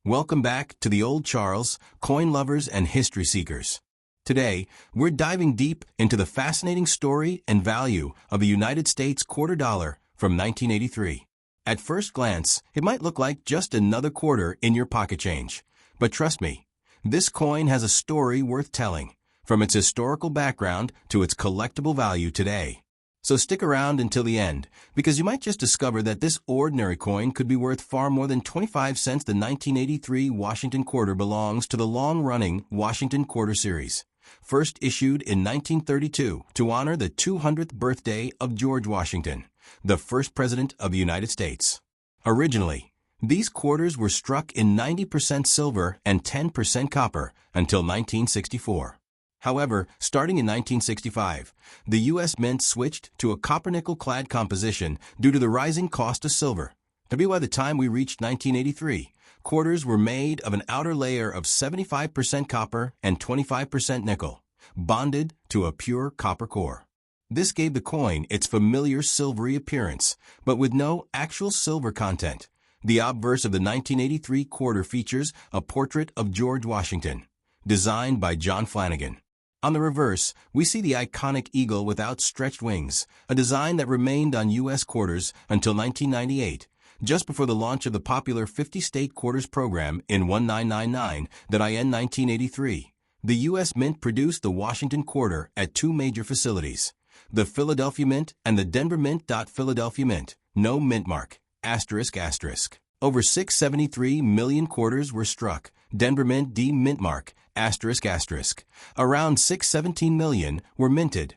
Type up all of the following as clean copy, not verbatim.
Welcome back to the Old Charles, coin lovers and history seekers. Today, we're diving deep into the fascinating story and value of a United States quarter dollar from 1983. At first glance, it might look like just another quarter in your pocket change. But trust me, this coin has a story worth telling, from its historical background to its collectible value today. So stick around until the end, because you might just discover that this ordinary coin could be worth far more than 25 cents. The 1983 Washington quarter belongs to the long-running Washington Quarter Series, first issued in 1932 to honor the 200th birthday of George Washington, the first president of the United States. Originally, these quarters were struck in 90% silver and 10% copper until 1964. However, starting in 1965, the U.S. Mint switched to a copper-nickel-clad composition due to the rising cost of silver. Maybe by the time we reached 1983, quarters were made of an outer layer of 75% copper and 25% nickel, bonded to a pure copper core. This gave the coin its familiar silvery appearance, but with no actual silver content. The obverse of the 1983 quarter features a portrait of George Washington, designed by John Flanagan. On the reverse, we see the iconic eagle with outstretched wings, a design that remained on U.S. quarters until 1998, just before the launch of the popular 50-state quarters program in 1999 that in 1983. The U.S. Mint produced the Washington quarter at two major facilities, the Philadelphia Mint and the Denver Mint. Philadelphia Mint, no mint mark, asterisk asterisk. Over 673 million quarters were struck. Denver Mint D mint mark, asterisk asterisk. Around 617 million were minted.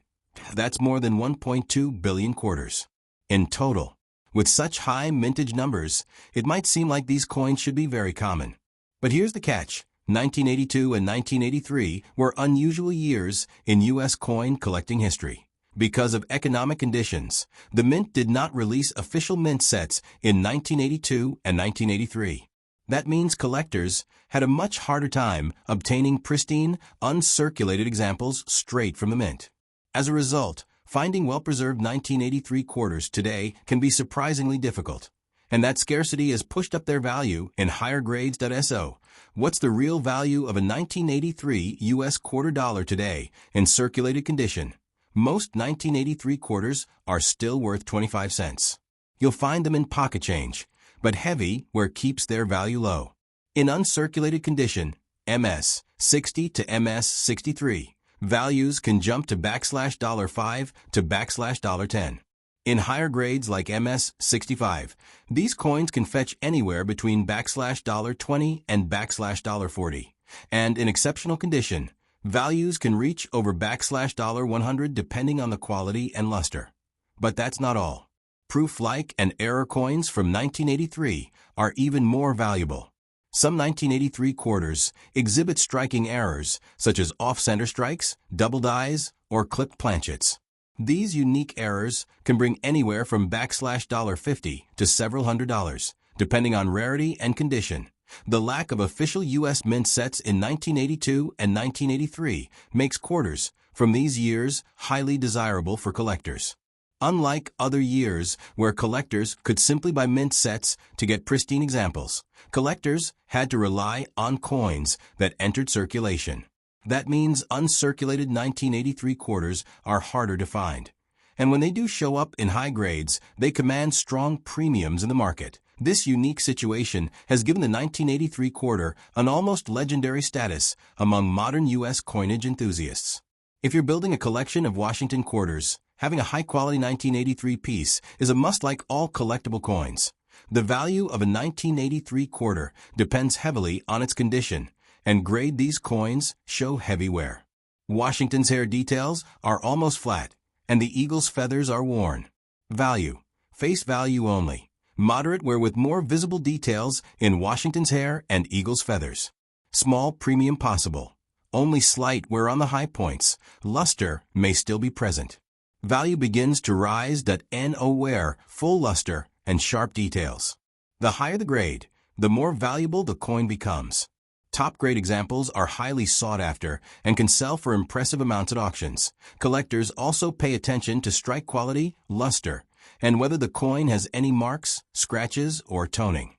That's more than 1.2 billion quarters in total. With such high mintage numbers, it might seem like these coins should be very common. But here's the catch. 1982 and 1983 were unusual years in U.S. coin collecting history. Because of economic conditions, the Mint did not release official mint sets in 1982 and 1983. That means collectors had a much harder time obtaining pristine, uncirculated examples straight from the Mint. As a result, finding well-preserved 1983 quarters today can be surprisingly difficult. And that scarcity has pushed up their value in higher grades. So, what's the real value of a 1983 U.S. quarter dollar today in circulated condition? Most 1983 quarters are still worth 25 cents. You'll find them in pocket change, but heavy where it keeps their value low. In uncirculated condition, MS 60 to MS 63, values can jump to $5 to $10. In higher grades like MS 65, these coins can fetch anywhere between $20 and $40. And in exceptional condition, values can reach over $100 depending on the quality and luster. But that's not all. Proof-like and error coins from 1983 are even more valuable. Some 1983 quarters exhibit striking errors, such as off-center strikes, double dies, or clipped planchets. These unique errors can bring anywhere from $50 to several $100, depending on rarity and condition. The lack of official U.S. Mint sets in 1982 and 1983 makes quarters from these years highly desirable for collectors. Unlike other years where collectors could simply buy mint sets to get pristine examples, collectors had to rely on coins that entered circulation. That means uncirculated 1983 quarters are harder to find. And when they do show up in high grades, they command strong premiums in the market. This unique situation has given the 1983 quarter an almost legendary status among modern U.S. coinage enthusiasts. If you're building a collection of Washington quarters, having a high-quality 1983 piece is a must like all collectible coins. The value of a 1983 quarter depends heavily on its condition, and grade. These coins show heavy wear. Washington's hair details are almost flat, and the eagle's feathers are worn. Value. Face value only. Moderate wear with more visible details in Washington's hair and eagle's feathers. Small premium possible. Only slight wear on the high points. Luster may still be present. Value begins to rise. No wear, full luster, and sharp details. The higher the grade, the more valuable the coin becomes. Top-grade examples are highly sought after and can sell for impressive amounts at auctions. Collectors also pay attention to strike quality, luster, and whether the coin has any marks, scratches, or toning.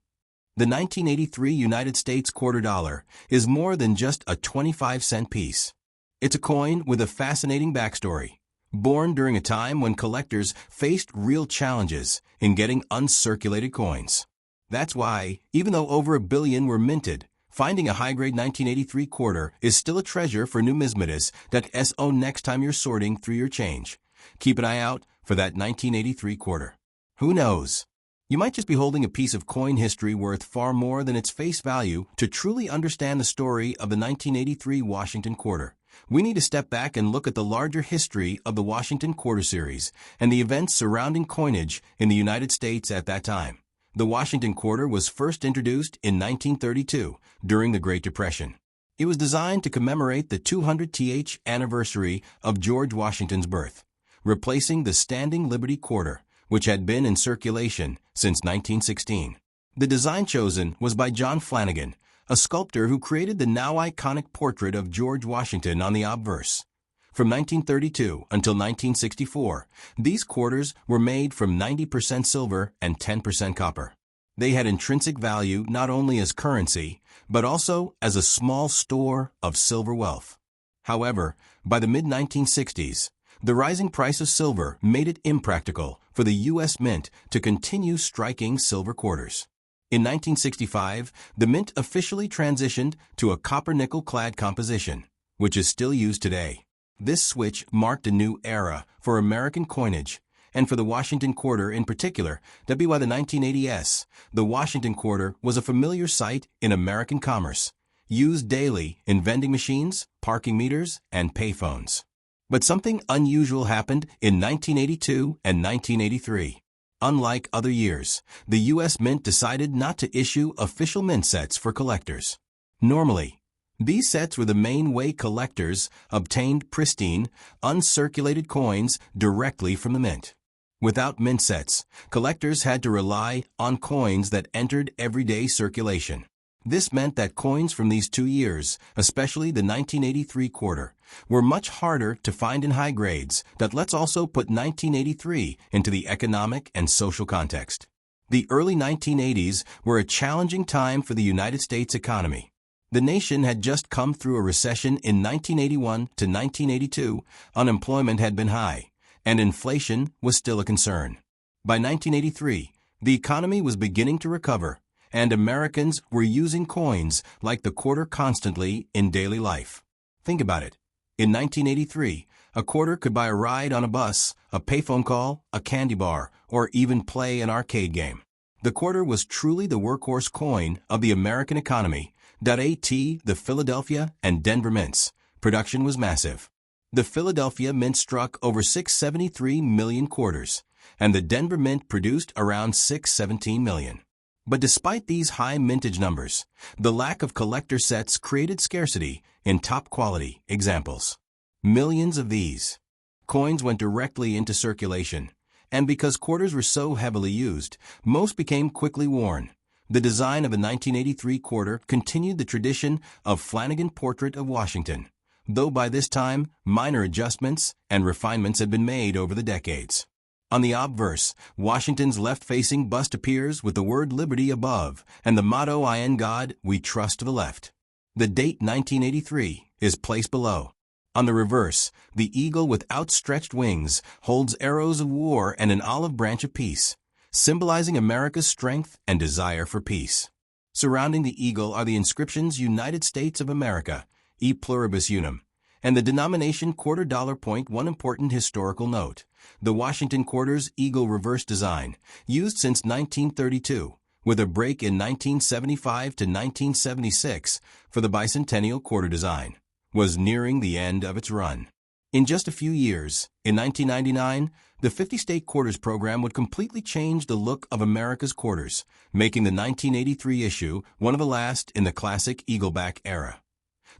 The 1983 United States quarter dollar is more than just a 25-cent piece. It's a coin with a fascinating backstory. Born during a time when collectors faced real challenges in getting uncirculated coins. That's why, even though over 1 billion were minted, finding a high-grade 1983 quarter is still a treasure for numismatists that own next time you're sorting through your change. Keep an eye out for that 1983 quarter. Who knows? You might just be holding a piece of coin history worth far more than its face value to truly understand the story of the 1983 Washington quarter. We need to step back and look at the larger history of the Washington Quarter Series and the events surrounding coinage in the United States at that time. The Washington Quarter was first introduced in 1932 during the Great Depression. It was designed to commemorate the 200th anniversary of George Washington's birth, replacing the Standing Liberty Quarter, which had been in circulation since 1916. The design chosen was by John Flanagan, a sculptor who created the now iconic portrait of George Washington on the obverse. From 1932 until 1964, these quarters were made from 90% silver and 10% copper. They had intrinsic value not only as currency, but also as a small store of silver wealth. However, by the mid-1960s, the rising price of silver made it impractical for the U.S. Mint to continue striking silver quarters. In 1965, the mint officially transitioned to a copper-nickel-clad composition, which is still used today. This switch marked a new era for American coinage, and for the Washington Quarter in particular, that by the 1980s, the Washington Quarter was a familiar sight in American commerce, used daily in vending machines, parking meters, and payphones. But something unusual happened in 1982 and 1983. Unlike other years, the U.S. Mint decided not to issue official mint sets for collectors. Normally, these sets were the main way collectors obtained pristine, uncirculated coins directly from the mint. Without mint sets, collectors had to rely on coins that entered everyday circulation. This meant that coins from these 2 years, especially the 1983 quarter, were much harder to find in high grades. That let's also put 1983 into the economic and social context. The early 1980s were a challenging time for the United States economy. The nation had just come through a recession in 1981 to 1982, unemployment had been high, and inflation was still a concern. By 1983, the economy was beginning to recover, and Americans were using coins like the quarter constantly in daily life. Think about it. In 1983, a quarter could buy a ride on a bus, a payphone call, a candy bar, or even play an arcade game. The quarter was truly the workhorse coin of the American economy. The Philadelphia and Denver mints. Production was massive. The Philadelphia Mint struck over 673 million quarters, and the Denver Mint produced around 617 million. But despite these high mintage numbers, the lack of collector sets created scarcity in top-quality examples. Millions of these coins went directly into circulation, and because quarters were so heavily used, most became quickly worn. The design of the 1983 quarter continued the tradition of Flanagan portrait of Washington, though by this time, minor adjustments and refinements had been made over the decades. On the obverse, Washington's left-facing bust appears with the word Liberty above and the motto "In God We Trust" to the left. The date 1983 is placed below. On the reverse, the eagle with outstretched wings holds arrows of war and an olive branch of peace, symbolizing America's strength and desire for peace. Surrounding the eagle are the inscriptions United States of America, E Pluribus Unum, and the denomination quarter dollar point. One important historical note: the Washington quarter's eagle reverse design, used since 1932, with a break in 1975 to 1976 for the bicentennial quarter design, was nearing the end of its run. In just a few years, in 1999, the 50-state quarters program would completely change the look of America's quarters, making the 1983 issue one of the last in the classic eagleback era.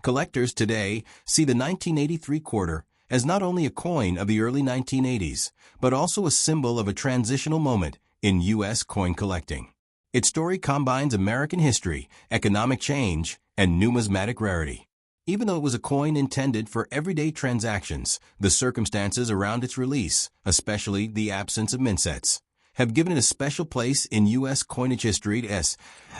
Collectors today see the 1983 quarter as not only a coin of the early 1980s, but also a symbol of a transitional moment in U.S. coin collecting. Its story combines American history, economic change, and numismatic rarity. Even though it was a coin intended for everyday transactions, the circumstances around its release, especially the absence of mint sets, have given it a special place in U.S. coinage history.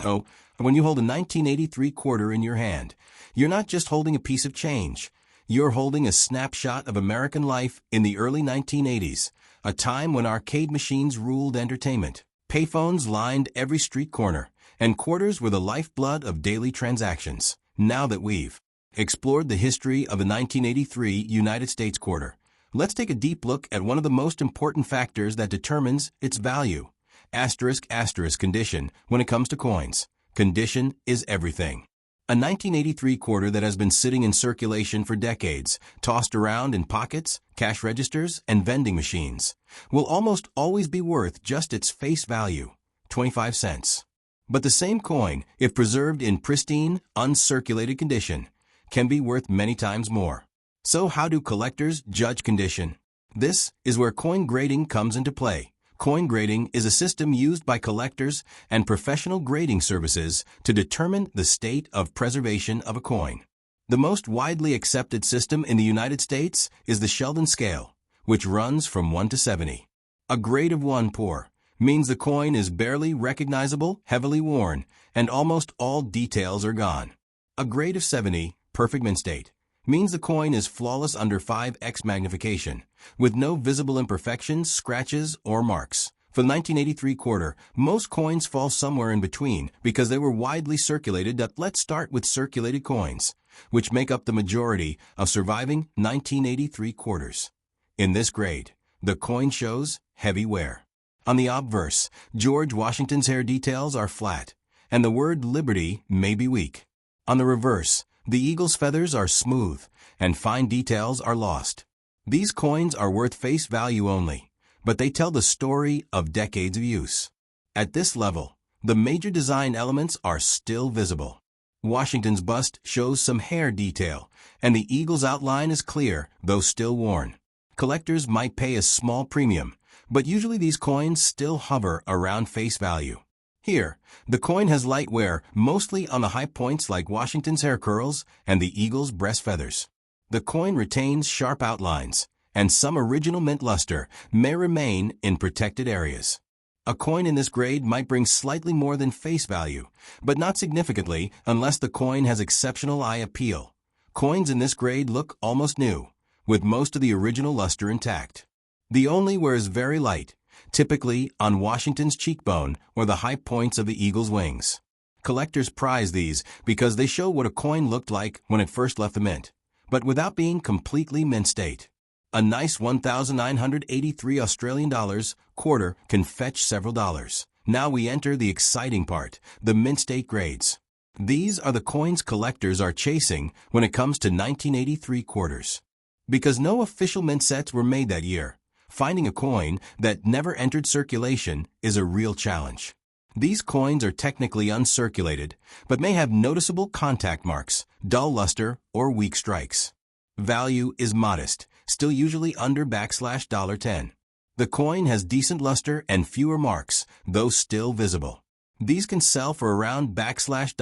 So, when you hold a 1983 quarter in your hand, you're not just holding a piece of change. You're holding a snapshot of American life in the early 1980s, a time when arcade machines ruled entertainment. Payphones lined every street corner, and quarters were the lifeblood of daily transactions. Now that we've explored the history of the 1983 United States quarter, let's take a deep look at one of the most important factors that determines its value. *** condition when it comes to coins. Condition is everything. A 1983 quarter that has been sitting in circulation for decades, tossed around in pockets, cash registers, and vending machines, will almost always be worth just its face value, 25 cents. But the same coin, if preserved in pristine, uncirculated condition, can be worth many times more. So how do collectors judge condition? This is where coin grading comes into play. Coin grading is a system used by collectors and professional grading services to determine the state of preservation of a coin. The most widely accepted system in the United States is the Sheldon scale, which runs from 1 to 70. A grade of 1 poor means the coin is barely recognizable, heavily worn, and almost all details are gone. A grade of 70, perfect mint state, means the coin is flawless under 5x magnification, with no visible imperfections, scratches, or marks. For the 1983 quarter, most coins fall somewhere in between because they were widely circulated. Let's start with circulated coins, which make up the majority of surviving 1983 quarters. In this grade, the coin shows heavy wear. On the obverse, George Washington's hair details are flat, and the word liberty may be weak. On the reverse, the eagle's feathers are smooth, and fine details are lost. These coins are worth face value only, but they tell the story of decades of use. At this level, the major design elements are still visible. Washington's bust shows some hair detail, and the eagle's outline is clear, though still worn. Collectors might pay a small premium, but usually these coins still hover around face value. Here, the coin has light wear, mostly on the high points like Washington's hair curls and the eagle's breast feathers. The coin retains sharp outlines, and some original mint luster may remain in protected areas. A coin in this grade might bring slightly more than face value, but not significantly unless the coin has exceptional eye appeal. Coins in this grade look almost new, with most of the original luster intact. The only wear is very light, typically on Washington's cheekbone or the high points of the eagle's wings. Collectors prize these because they show what a coin looked like when it first left the mint, but without being completely mint state. A nice 1,983 Australian dollars quarter can fetch several dollars. Now we enter the exciting part, the mint state grades. These are the coins collectors are chasing when it comes to 1983 quarters. Because no official mint sets were made that year, finding a coin that never entered circulation is a real challenge. These coins are technically uncirculated, but may have noticeable contact marks, dull luster, or weak strikes. Value is modest, still usually under $10. The coin has decent luster and fewer marks, though still visible. These can sell for around $5,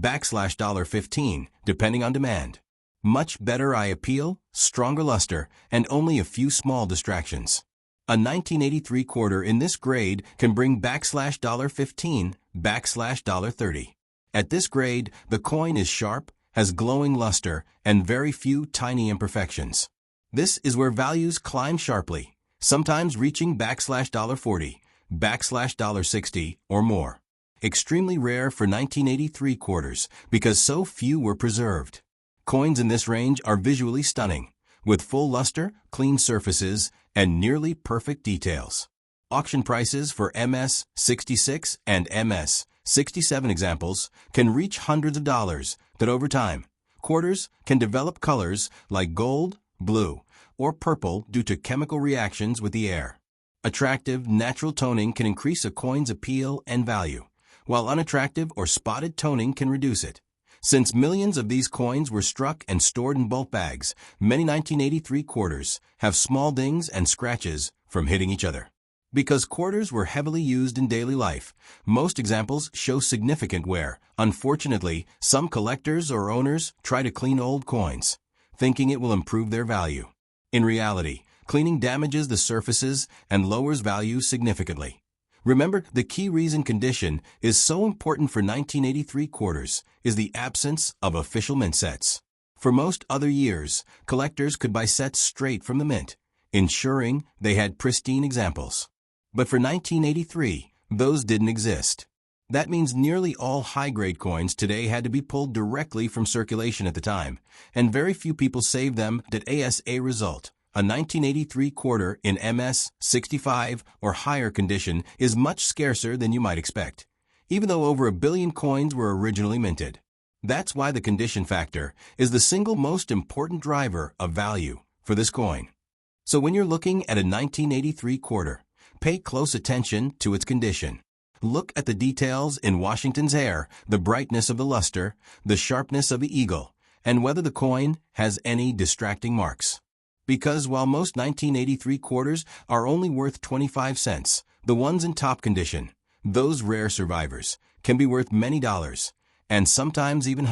$15, depending on demand. Much better eye appeal, stronger luster, and only a few small distractions. A 1983 quarter in this grade can bring $15, $30. At this grade, the coin is sharp, has glowing luster, and very few tiny imperfections. This is where values climb sharply, sometimes reaching $40, $60, or more. Extremely rare for 1983 quarters because so few were preserved. Coins in this range are visually stunning, with full luster, clean surfaces, and nearly perfect details. Auction prices for MS-66 and MS-67 examples can reach hundreds of dollars, but over time, quarters can develop colors like gold, blue, or purple due to chemical reactions with the air. Attractive, natural toning can increase a coin's appeal and value, while unattractive or spotted toning can reduce it. Since millions of these coins were struck and stored in bulk bags, many 1983 quarters have small dings and scratches from hitting each other. Because quarters were heavily used in daily life, most examples show significant wear. Unfortunately, some collectors or owners try to clean old coins, thinking it will improve their value. In reality, Cleaning damages the surfaces and lowers value significantly. Remember, the key reason condition is so important for 1983 quarters is the absence of official mint sets. For most other years, collectors could buy sets straight from the mint, ensuring they had pristine examples. But for 1983, those didn't exist. That means nearly all high-grade coins today had to be pulled directly from circulation at the time, and very few people saved them. As a result, a 1983 quarter in MS 65 or higher condition is much scarcer than you might expect, even though over 1 billion coins were originally minted. That's why the condition factor is the single most important driver of value for this coin. So when you're looking at a 1983 quarter, pay close attention to its condition. Look at the details in Washington's hair, the brightness of the luster, the sharpness of the eagle, and whether the coin has any distracting marks. Because while most 1983 quarters are only worth 25 cents, the ones in top condition, those rare survivors, can be worth many dollars, and sometimes even hundreds.